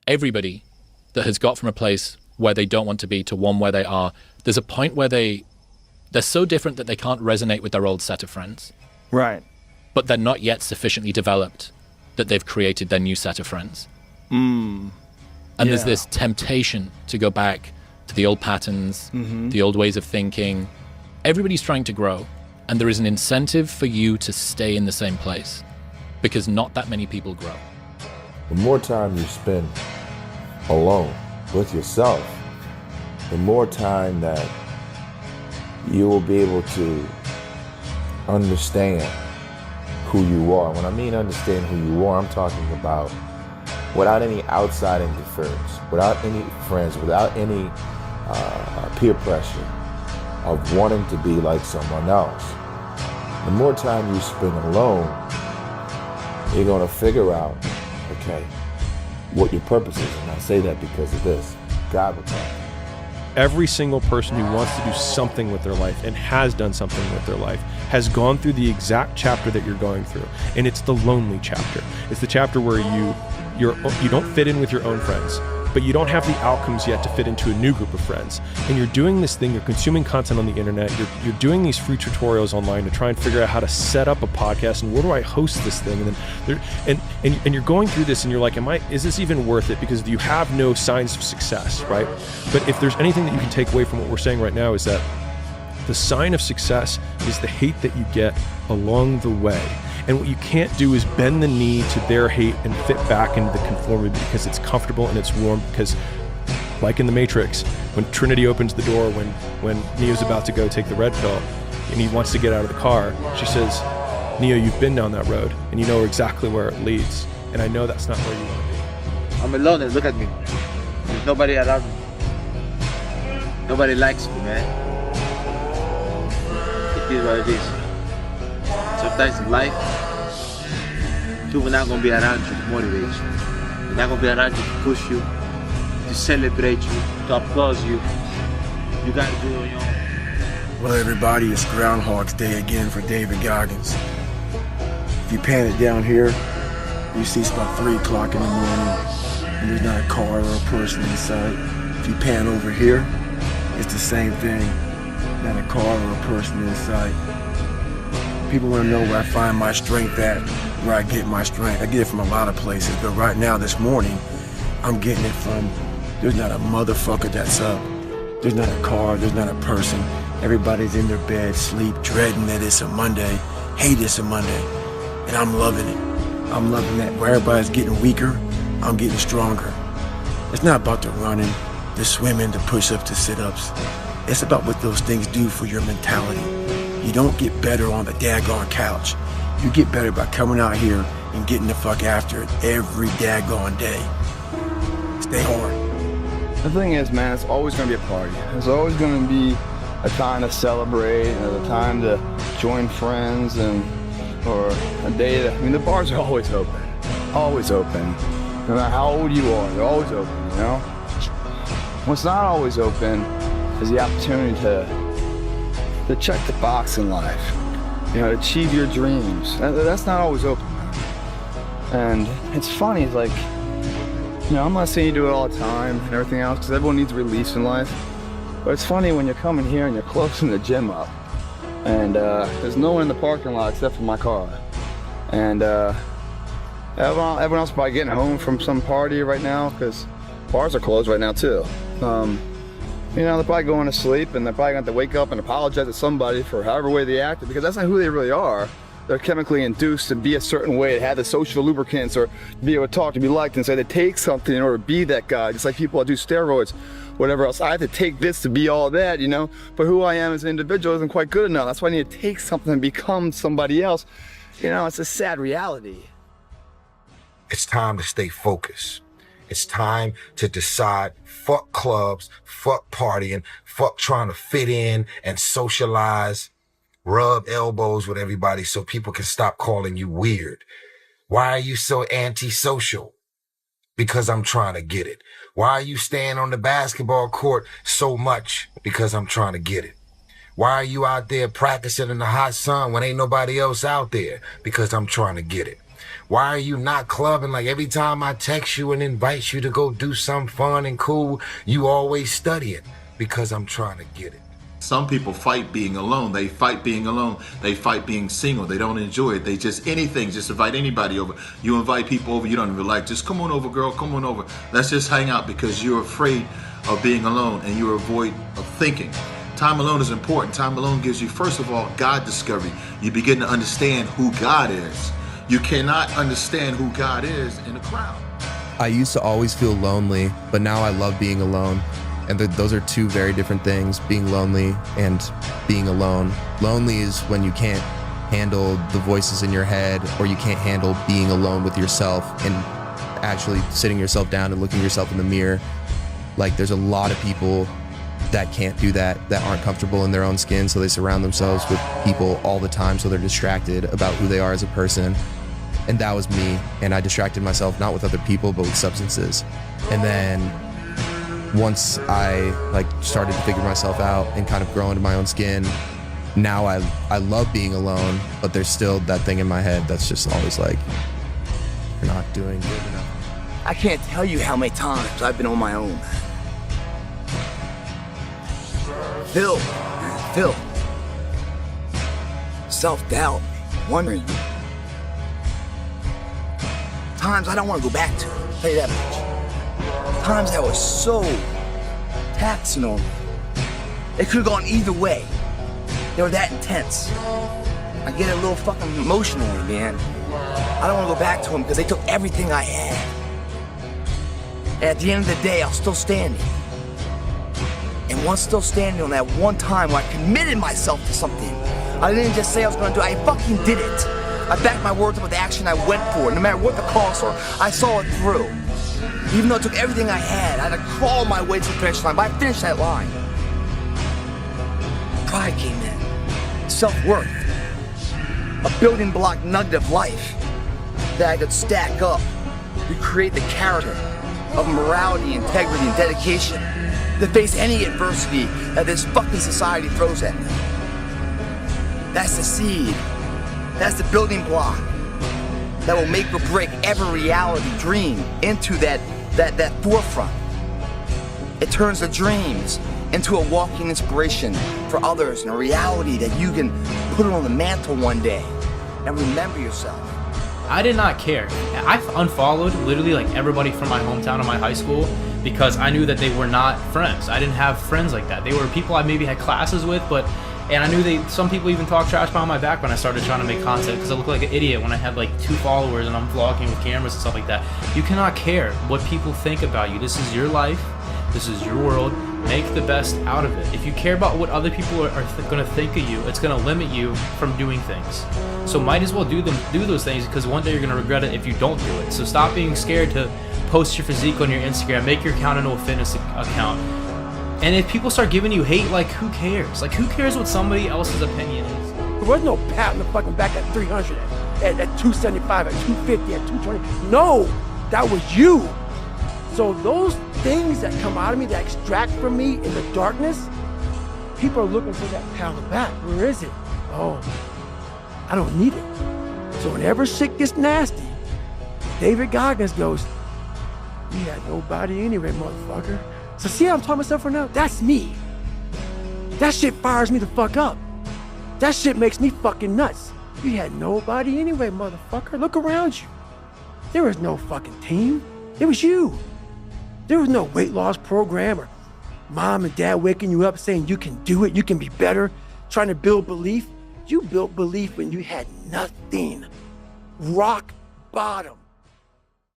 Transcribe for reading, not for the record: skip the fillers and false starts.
everybody that has got from a place where they don't want to be to one where they are, there's a point where they're so different that they can't resonate with their old set of friends. Right. But they're not yet sufficiently developed that they've created their new set of friends. And there's this temptation to go back to the old patterns, the old ways of thinking. Everybody's trying to grow, and there is an incentive for you to stay in the same place because not that many people grow. The more time you spend alone with yourself, the more time that you will be able to understand who you are. When I mean understand who you are, I'm talking about without any outside interference, without any friends, without any peer pressure of wanting to be like someone else. The more time you spend alone, you're gonna figure out, okay, what your purpose is. And I say that because of this. God will tell you. Every single person who wants to do something with their life and has done something with their life has gone through the exact chapter that you're going through. And it's the lonely chapter. It's the chapter where you don't fit in with your own friends, but you don't have the outcomes yet to fit into a new group of friends. And you're doing this thing, you're consuming content on the internet, you're doing these free tutorials online to try and figure out how to set up a podcast and where do I host this thing? And then and you're going through this and you're like, is this even worth it? Because you have no signs of success, right? But if there's anything that you can take away from what we're saying right now is that the sign of success is the hate that you get along the way. And what you can't do is bend the knee to their hate and fit back into the conformity because it's comfortable and it's warm. Because like in the Matrix, when Trinity opens the door, when Neo's about to go take the red pill and he wants to get out of the car, she says, Neo, you've been down that road and you know exactly where it leads. And I know that's not where you want to be. I'm alone and look at me. There's nobody around me. Nobody likes me, man. It is what it is. Sometimes in life, people are not going to be around you to motivate you. They're not going to be around you to push you, to celebrate you, to applaud you. You got to do it on your own. Well, everybody, it's Groundhog's Day again for David Goggins. If you pan it down here, you see it's about 3 o'clock in the morning, and there's not a car or a person in sight. If you pan over here, it's the same thing, not a car or a person in sight. People want to know where I find my strength at, where I get my strength. I get it from a lot of places, but right now, this morning, I'm getting it from, there's not a motherfucker that's up. There's not a car, there's not a person. Everybody's in their bed, sleep, dreading that it's a Monday, hate it's a Monday, and I'm loving it. I'm loving that where everybody's getting weaker, I'm getting stronger. It's not about the running, the swimming, the push-ups, the sit-ups. It's about what those things do for your mentality. You don't get better on the daggone couch. You get better by coming out here and getting the fuck after it every daggone day. Stay hard. The thing is, man, it's always going to be a party. There's always going to be a time to celebrate and a time to join friends or a day that, the bars are always open. Always open. No matter how old you are, they're always open, you know? What's not always open is the opportunity to check the box in life, to achieve your dreams. That's not always open. And it's funny, it's like, I'm not saying you do it all the time and everything else, because everyone needs release in life. But it's funny when you're coming here and you're closing the gym up, and there's no one in the parking lot except for my car. And everyone else probably getting home from some party right now, because bars are closed right now too. They're probably going to sleep, and they're probably going to have to wake up and apologize to somebody for however way they acted, because that's not who they really are. They're chemically induced to be a certain way, to have the social lubricants, or be able to talk, to be liked, and say they take something in order to be that guy. Just like people that do steroids, whatever else. I have to take this to be all that, But who I am as an individual isn't quite good enough. That's why I need to take something and become somebody else. It's a sad reality. It's time to stay focused. It's time to decide, fuck clubs, fuck partying, fuck trying to fit in and socialize, rub elbows with everybody so people can stop calling you weird. Why are you so antisocial? Because I'm trying to get it. Why are you staying on the basketball court so much? Because I'm trying to get it. Why are you out there practicing in the hot sun when ain't nobody else out there? Because I'm trying to get it. Why are you not clubbing? Like every time I text you and invite you to go do something fun and cool, you always study it. Because I'm trying to get it. Some people fight being alone. They fight being alone. They fight being single. They don't enjoy it. They just anything. Just invite anybody over. You invite people over you don't even like. Just come on over, girl. Come on over. Let's just hang out because you're afraid of being alone and you're avoid of thinking. Time alone is important. Time alone gives you, first of all, God discovery. You begin to understand who God is. You cannot understand who God is in a crowd. I used to always feel lonely, but now I love being alone. And those are two very different things, being lonely and being alone. Lonely is when you can't handle the voices in your head, or you can't handle being alone with yourself and actually sitting yourself down and looking yourself in the mirror. Like, there's a lot of people that can't do that aren't comfortable in their own skin, so they surround themselves with people all the time, so they're distracted about who they are as a person. And that was me, and I distracted myself not with other people, but with substances. And then once I started to figure myself out and kind of grow into my own skin, now I love being alone, but there's still that thing in my head that's just always like, you're not doing good enough. I can't tell you how many times I've been on my own. Phil. Self-doubt, wondering. Times I don't want to go back to, I'll tell you that much. Times that was so taxing on me. It could have gone either way. They were that intense. I get a little fucking emotional, man. I don't want to go back to them because they took everything I had. And at the end of the day, I was still standing. And once still standing on that one time where I committed myself to something, I didn't just say I was going to do it, I fucking did it. I backed my words up with the action I went for, no matter what the cost or I saw it through. Even though it took everything I had to crawl my way to the finish line, but I finished that line. Pride came in, self-worth, a building block nugget of life that I could stack up to create the character of morality, integrity, and dedication to face any adversity that this fucking society throws at me. That's the seed. That's the building block that will make or break every reality dream into that forefront. It turns the dreams into a walking inspiration for others and a reality that you can put it on the mantle one day and remember yourself. I did not care. I unfollowed literally like everybody from my hometown and my high school because I knew that they were not friends. I didn't have friends like that. They were people I maybe had classes with, and I knew some people even talked trash behind my back when I started trying to make content because I looked like an idiot when I had like 2 followers and I'm vlogging with cameras and stuff like that. You cannot care what people think about you. This is your life. This is your world. Make the best out of it. If you care about what other people are going to think of you, it's going to limit you from doing things. So might as well do those things because one day you're going to regret it if you don't do it. So stop being scared to post your physique on your Instagram. Make your account into a fitness account. And if people start giving you hate, like, who cares? Like, who cares what somebody else's opinion is? There was no pat in the fucking back at 300, at 275, at 250, at 220. No, that was you. So those things that come out of me, that extract from me in the darkness, people are looking for that pat on the back. Where is it? Oh, I don't need it. So whenever shit gets nasty, David Goggins goes, you had nobody anyway, motherfucker. So see how I'm talking myself right now? That's me. That shit fires me the fuck up. That shit makes me fucking nuts. You had nobody anyway, motherfucker. Look around you. There was no fucking team. It was you. There was no weight loss program or mom and dad waking you up saying you can do it, you can be better, trying to build belief. You built belief when you had nothing. Rock bottom.